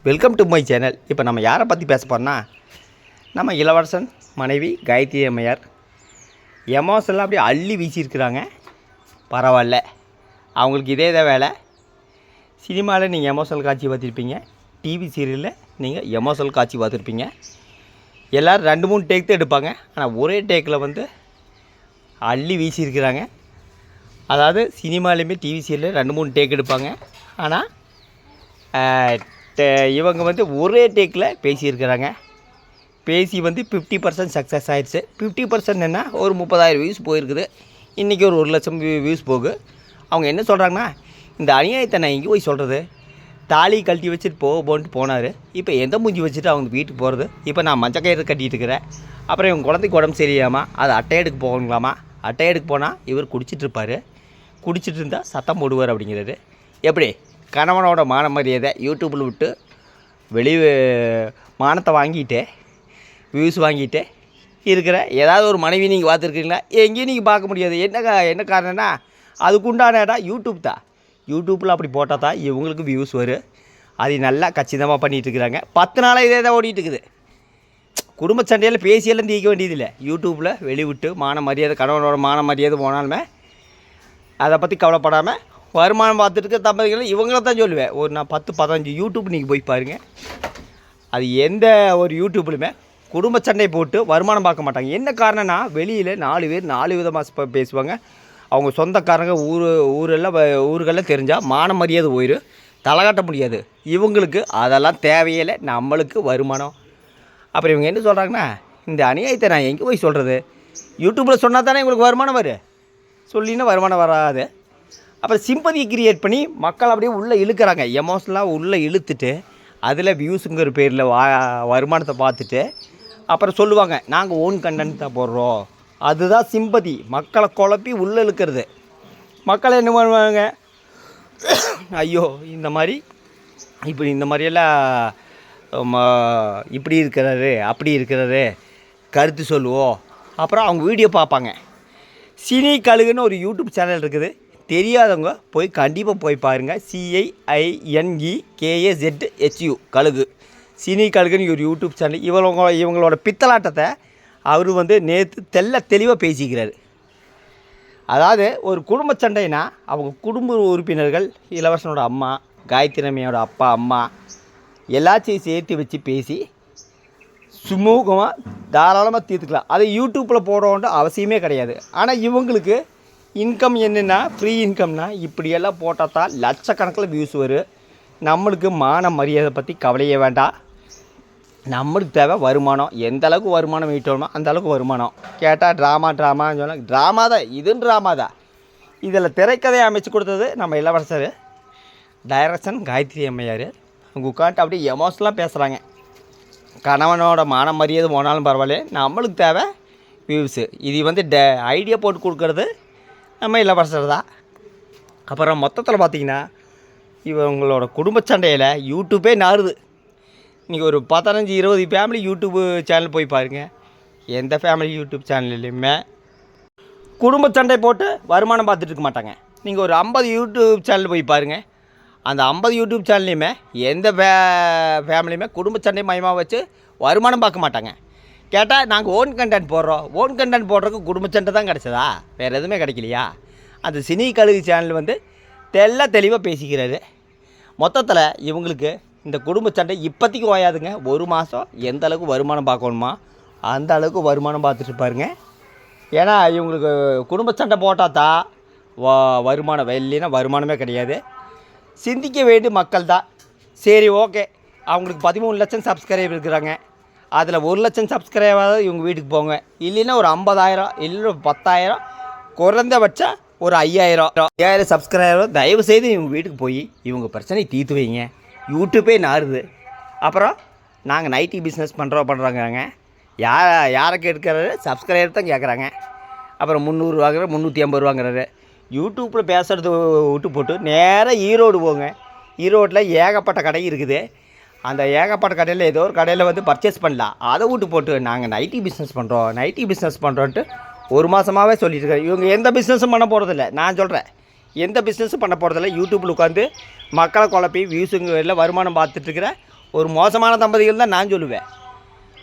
Welcome to my channel. இப்போ நம்ம யாரை பற்றி பேச போகிறோம்னா, நம்ம இளவரசன் மனைவி காயத்ரி அம்மையார் எமோஷனலாக அப்படியே அள்ளி வீசியிருக்கிறாங்க. பரவாயில்ல, அவங்களுக்கு இதே தான் வேலை. சினிமாவில் நீங்கள் எமோஷனல் காட்சி பார்த்துருப்பீங்க, டிவி சீரியலில் நீங்கள் எமோஷனல் காட்சி பார்த்துருப்பீங்க. எல்லோரும் 2-3 டேக் தான் எடுப்பாங்க, ஆனால் ஒரே டேக்கில் வந்து அள்ளி வீசியிருக்கிறாங்க. அதாவது சினிமாலேயுமே டிவி சீரியலில் 2-3 டேக் எடுப்பாங்க, ஆனால் இவங்க வந்து ஒரே டேக்கில் பேசியிருக்கிறாங்க. பேசி வந்து 50% சக்ஸஸ் ஆகிடுச்சு. 50% என்ன, ஒரு 30,000 வியூஸ் போயிருக்குது. இன்றைக்கி ஒரு 1,00,000 வியூஸ் போகு. அவங்க என்ன சொல்கிறாங்கன்னா, இந்த அநியாயத்தை நான் எங்கே போய் சொல்கிறது, தாலி கழட்டி வச்சுட்டு போன்ட்டு போனார், இப்போ எந்த மூஞ்சி வச்சுட்டு அவங்க வீட்டுக்கு போகிறது, இப்போ நான் மஞ்சக்கயிறு கட்டிகிட்டு இருக்கிறேன், அப்புறம் இவங்க குழந்தைக்கு உடம்பு சரியாமா, அது அட்டையடுக்கு போகணுங்களாமா, அட்டையடுக்கு போனால் இவர் குடிச்சிட்ருப்பார், குடிச்சிட்டு இருந்தால் சத்தம் போடுவார் அப்படிங்கிறாரு. எப்படி கணவனோட மான மரியாதை யூடியூப்பில் விட்டு மானத்தை வாங்கிட்டு வியூஸ் வாங்கிட்டு இருக்கிற ஏதாவது ஒரு மனைவி நீங்கள் பார்த்துருக்கீங்களா? எங்கேயும் நீங்கள் பார்க்க முடியாது. என்ன காரணம்னா, அதுக்குண்டான இடம் யூடியூப் தான். யூடியூப்பில் அப்படி போட்டால் தான் இவங்களுக்கு வியூஸ் வரும். அது நல்லா கச்சிதமாக பண்ணிகிட்ருக்குறாங்க. 10 நாளாக இதே தான் ஓடிட்டுருக்குது. குடும்ப சண்டையில் பேசியெல்லாம் தீர்க்க வேண்டியதில்லை. யூடியூப்பில் வெளிவிட்டு மான மரியாதை, கணவனோட மான மரியாதை போனாலுமே அதை பற்றி கவலைப்படாமல் வருமானம் பார்த்துட்டு இருக்க தம்பதிகள் இவங்கள தான் சொல்லுவேன். ஒரு நான் 10-15 யூடியூப் நீங்கள் போய் பாருங்கள். அது எந்த ஒரு யூடியூப்லையுமே குடும்ப சண்டை போட்டு வருமானம் பார்க்க மாட்டாங்க. என்ன காரணம்னா, வெளியில் 4 பேர் 4 விதமாக பேசுவாங்க. அவங்க சொந்தக்காரங்க ஊர்களில் தெரிஞ்சால் மான மரியாதை போயிடும், தலை காட்ட முடியாது. இவங்களுக்கு அதெல்லாம் தேவையில்லை, நம்மளுக்கு வருமானம். அப்புறம் இவங்க என்ன சொல்கிறாங்கன்னா, இந்த அநியாயத்தை நான் எங்கே போய் சொல்கிறது, யூடியூப்பில் சொன்னால் தானே உங்களுக்கு வருமானம் வரும், சொல்லினா வருமானம் வராது. அப்புறம் சிம்பதியை கிரியேட் பண்ணி மக்கள் அப்படியே உள்ளே இழுக்கிறாங்க. எமோஷனலாக உள்ளே இழுத்துட்டு அதில் வியூஸுங்கிற பேரில் வருமானத்தை பார்த்துட்டு அப்புறம் சொல்லுவாங்க, நாங்கள் ஓன் கண்டென்ட் தான் போடுறோம். அதுதான் சிம்பதி, மக்களை குழப்பி உள்ளே இழுக்கிறது. மக்களை என்ன பண்ணுவாங்க, ஐயோ இந்த மாதிரியெல்லாம் இப்படி இருக்கிறாரு அப்படி இருக்கிறாரு கருத்து சொல்லுவோம். அப்புறம் அவங்க வீடியோ பார்ப்பாங்க. சினி கழுகுன்னு ஒரு யூடியூப் சேனல் இருக்குது, தெரியாதவங்க போய் கண்டிப்பாக போய் பாருங்கள். CINEKAZHU கழுகு, சினி கழுகுன்னு ஒரு யூடியூப் சேனல். இவங்களோட பித்தலாட்டத்தை அவர் வந்து நேற்று தெளிவாக பேசிக்கிறார். அதாவது ஒரு குடும்ப சண்டைனா அவங்க குடும்ப உறுப்பினர்கள், இளவரசனோட அம்மா, காயத்ரி அம்மையோட அப்பா அம்மா எல்லாத்தையும் சேர்த்து வச்சு பேசி சுமூகமாக தாராளமாக தீர்த்துக்கலாம். அதை யூடியூப்பில் போடணுன்ற அவசியமே கிடையாது. ஆனால் இவங்களுக்கு இன்கம் என்னென்னா, ஃப்ரீ இன்கம்னா இப்படியெல்லாம் போட்டால் தான் லட்சக்கணக்கில் வியூஸ் வரும். நம்மளுக்கு மான மரியாதை பற்றி கவலையே வேண்டாம். நம்மளுக்கு தேவை வருமானம். எந்த அளவுக்கு வருமானம் ஈட்டணுமோ அந்த அளவுக்கு வருமானம். கேட்டால் ட்ராமான்னு சொன்னால் ட்ராமா தான், இதுன்னு ட்ராமா தான். இதில் திரைக்கதையை அமைச்சு கொடுத்தது நம்ம இளவரசர், டைரக்ஷன் காயத்ரி அம்மையார். அவங்க உட்காந்துட்டு அப்படியே எமோஷனலாக பேசுகிறாங்க. கணவனோட மான மரியாதை போனாலும் பரவாயில்ல, நம்மளுக்கு தேவை வியூஸு. இது வந்து ஐடியா போட்டு கொடுக்குறது நம்ம இளவரசர் தான். அப்புறம் மொத்தத்தில் பார்த்திங்கன்னா, இவங்களோட குடும்ப சண்டையில் யூடியூப்பே நாறுது. நீங்கள் ஒரு 15-20 ஃபேமிலி யூடியூப்பு சேனல் போய் பாருங்கள். எந்த ஃபேமிலி யூடியூப் சேனல்லையுமே குடும்ப சண்டை போட்டு வருமானம் பார்த்துட்டு இருக்க மாட்டாங்க. நீங்கள் ஒரு 50 யூடியூப் சேனல் போய் பாருங்கள். அந்த 50 யூடியூப் சேனல்லையுமே எந்த ஃபேமிலியுமே குடும்ப சண்டை மயமாக வச்சு வருமானம் பார்க்க மாட்டாங்க. கேட்டால் நாங்கள் ஓன் கண்டென்ட் போடுறோம், ஓன் கண்டென்ட் போடுறதுக்கு குடும்ப சண்டை தான் கிடச்சதா, வேறு எதுவுமே கிடைக்கலையா? அந்த சினி கழுகு சேனல் வந்து தெளிவாக பேசிக்கிறாரு. மொத்தத்தில் இவங்களுக்கு இந்த குடும்ப சண்டை இப்போதைக்கு ஓயாதுங்க. 1 மாதம் எந்த அளவுக்கு வருமானம் பார்க்கணுமா அந்த அளவுக்கு வருமானம் பார்த்துட்டு பாருங்க. ஏன்னா இவங்களுக்கு குடும்ப சண்டை போட்டால் தான் வருமானம், இல்லைன்னா வருமானமே கிடையாது. சிந்திக்க வேண்டிய மக்கள் தான். சரி, ஓகே, அவங்களுக்கு 13 லட்சம் சப்ஸ்கிரைபர் இருக்கிறாங்க. அதில் 1 லட்சம் சப்ஸ்கிரைபர் இவங்க வீட்டுக்கு போங்க. இல்லைன்னா ஒரு 50,000, இல்லை 10,000, குறைந்தபட்சம் ஒரு 5,000 சப்ஸ்கிரைபர் தயவுசெய்து இவங்க வீட்டுக்கு போய் இவங்க பிரச்சனையை தீர்த்து வைங்க. யூடியூப்பே நாறுது. அப்புறம் நாங்கள் நைட்டி பிஸ்னஸ் பண்ணுறாங்க. யாரை கேட்குறாரு, சப்ஸ்கிரைபர் தான் கேட்குறாங்க. அப்புறம் 300 வாங்குற, 350 வாங்குறாரு. யூடியூப்பில் பேசுகிறது விட்டு போட்டு நேராக ஈரோடு போங்க. ஈரோட்டில் ஏகப்பட்ட கடை இருக்குது. அந்த ஏகப்பட்ட கடையில் ஏதோ ஒரு கடையில் வந்து பர்ச்சேஸ் பண்ணலாம். அதை விட்டு போட்டு நாங்கள் நைட்டி பிஸ்னஸ் பண்ணுறோன்ட்டு 1 மாதமாகவே சொல்லிட்டு இருக்காரு. இவங்க எந்த பிஸ்னஸும் பண்ண போகிறதில்ல. நான் சொல்கிறேன், எந்த பிஸ்னஸும் பண்ண போகிறதில்ல. யூடியூப்பில் உட்காந்து மக்களை குழப்பி வியூஸுங்க இல்லை வருமானம் பார்த்துட்ருக்கிற ஒரு மோசமான தம்பதிகள் தான் நான் சொல்லுவேன்.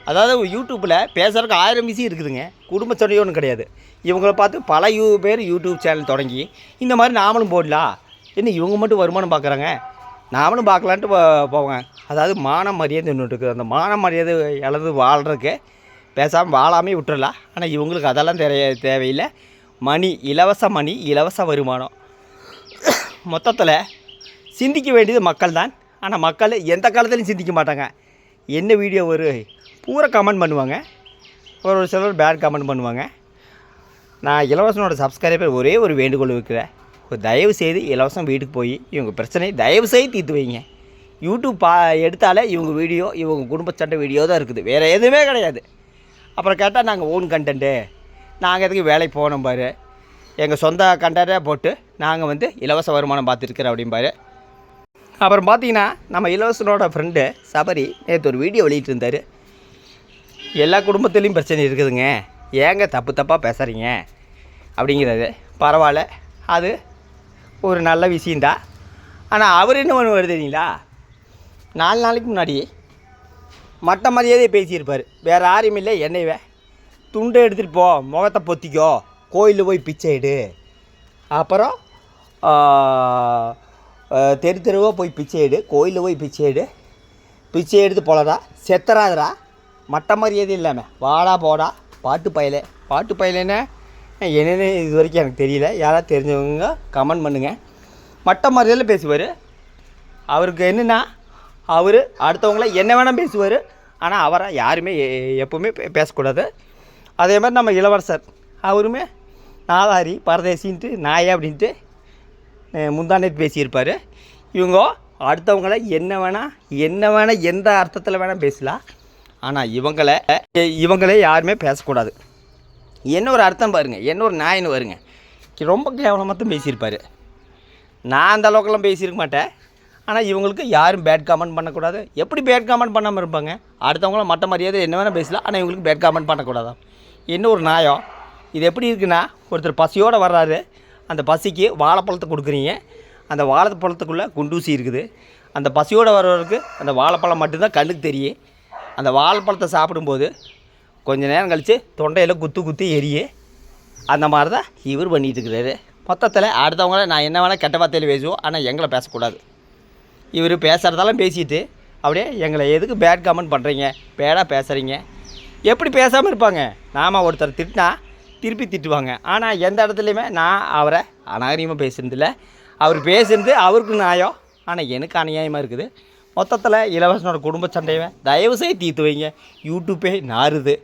அதாவது யூடியூப்பில் பேசுகிறதுக்கு 1000 விஷயம் இருக்குதுங்க. குடும்ப சண்டை ஒன்றும் கிடையாது. இவங்கள பார்த்து பல பேர் யூடியூப் சேனல் தொடங்கி இந்த மாதிரி நாமளும் போடலாம், என்ன இவங்க மட்டும் வருமானம் பார்க்குறாங்க, நாமளும் பார்க்கலான்ட்டு போவேன். அதாவது மான மரியாதை ஒன்று இருக்குது. அந்த மான மரியாதை இழந்து வாழ்கிறதுக்கு பேசாமல் வாழாமே விட்டுறலாம். ஆனால் இவங்களுக்கு அதெல்லாம் தேவையில்லை. மணி, இலவச மணி, இலவச வருமானம். மொத்தத்தில் சிந்திக்க வேண்டியது மக்கள் தான். ஆனால் மக்கள் எந்த காலத்துலையும் சிந்திக்க மாட்டாங்க. என்ன வீடியோ ஒரு பூரா கமெண்ட் பண்ணுவாங்க, ஒரு சிலர் பேட் கமெண்ட் பண்ணுவாங்க. நான் இலவசனோட சப்ஸ்கிரைபர் ஒரே ஒரு வேண்டுகோள் வைக்கிறேன். தயவு செய்து இலவசம் வீட்டுக்கு போய் இவங்க பிரச்சனை தயவு செய்து தீர்த்து வைங்க. யூடியூப் எடுத்தாலே இவங்க வீடியோ, இவங்க குடும்ப சண்டை வீடியோ தான் இருக்குது, வேறு எதுவுமே கிடையாது. அப்புறம் கேட்டால் நாங்கள் ஓன் கண்டென்ட்டு, நாங்கள் எதுக்கு வேலைக்கு போகணும் பாரு, எங்கள் சொந்த கண்டென்ட்டை போட்டு நாங்கள் இலவச வருமானம் பார்த்துருக்குறோம் அப்படிம்பாரு. அப்புறம் பார்த்தீங்கன்னா நம்ம இலவசனோட ஃப்ரெண்டு சபரி நேற்று ஒரு வீடியோ வெளியிட்டிருந்தார். எல்லா குடும்பத்துலேயும் பிரச்சனை இருக்குதுங்க, ஏங்க தப்பாக பேசுகிறீங்க அப்படிங்கிறது. பரவாயில்ல, அது ஒரு நல்ல விஷயந்தான். ஆனால் அவர் என்ன பண்ணுவார் தெரியுங்களா, 4 நாளைக்கு முன்னாடி மட்ட மரியாதையை பேசியிருப்பார். வேறு யாரும் இல்லை, என்னைவே துண்டை எடுத்துகிட்டு போ, முகத்தை பொத்திக்கோ, கோயிலில் போய் பிச்சை எடு, அப்புறம் தெருவாக போய் பிச்சை எடு, கோயிலில் போய் பிச்சை எடுத்து போலடா, செத்துறாதரா, மட்ட மரியாதை இல்லாமல் வாடா போடா, பாட்டு பயலேன்னா என்னென்னு இது வரைக்கும் எனக்கு தெரியல. யாராவது தெரிஞ்சவங்க கமெண்ட் பண்ணுங்கள். மட்ட மரியாதையில் பேசுவார். அவருக்கு என்னென்னா, அவர் அடுத்தவங்கள என்ன வேணால் பேசுவார், ஆனால் அவரை யாருமே எப்போவுமே பேசக்கூடாது. அதே மாதிரி நம்ம இளவரசர் அவருமே நாதாரி பரதேசின்ட்டு நாயே அப்படின்ட்டு முந்தானத்து பேசியிருப்பார். இவங்க அடுத்தவங்கள என்ன வேணால் எந்த அர்த்தத்தில் வேணால் பேசலாம், ஆனால் இவங்களே யாருமே பேசக்கூடாது. என்ன ஒரு அர்த்தம் பாருங்கள், என்ன ஒரு நாயின்னு வருங்க, ரொம்ப கேவலமாக தான் பேசியிருப்பார். நான் அந்த அளவுக்குலாம் பேசியிருக்க மாட்டேன். ஆனால் இவங்களுக்கு யாரும் பேட் கமெண்ட் பண்ணக்கூடாது. எப்படி பேட் கமெண்ட் பண்ணாமல் இருப்பாங்க? அடுத்தவங்கள மட்ட மரியாதை என்ன வேணால் பேசலாம், ஆனால் இவங்களுக்கு பேட் கமெண்ட் பண்ணக்கூடாதா? என்ன ஒரு நியாயம் இது? எப்படி இருக்குன்னா, ஒருத்தர் பசியோடு வர்றாரு, அந்த பசிக்கு வாழைப்பழத்தை கொடுக்குறீங்க, அந்த வாழைப்பழத்துக்குள்ளே குண்டூசி இருக்குது. அந்த பசியோடு வர்றவருக்கு அந்த வாழைப்பழம் மட்டும்தான் கண்ணுக்கு தெரியும். அந்த வாழைப்பழத்தை சாப்பிடும்போது கொஞ்சம் நேரம் கழித்து தொண்டையில் குத்தி எரியே. அந்த மாதிரி தான் இவர் பண்ணிகிட்ருக்கிறாரு. மொத்தத்தில் அடுத்தவங்கள நான் என்ன வேணால் கெட்ட வார்த்தையில் பேசுவோம், ஆனால் எங்களை பேசக்கூடாது. இவர் பேசுகிறதெல்லாம் பேசிட்டு அப்படியே எங்களை எதுக்கு பேட் கமெண்ட் பண்ணுறீங்க, பேடாக பேசுகிறீங்க, எப்படி பேசாமல் இருப்பாங்க? நாம் ஒருத்தர் திட்டினா திருப்பி திட்டுவாங்க. ஆனால் எந்த இடத்துலையுமே நான் அவரை அநாகரிகமாக பேசுனதில்லை. அவர் பேசுகிறது அவருக்கு நியாயம், ஆனால் எனக்கு அநியாயமாக இருக்குது. மொத்தத்தில் இலவசனோட குடும்ப சண்டையை தயவுசெய்து தீர்த்து வைங்க. யூடியூப்பே நாறுது.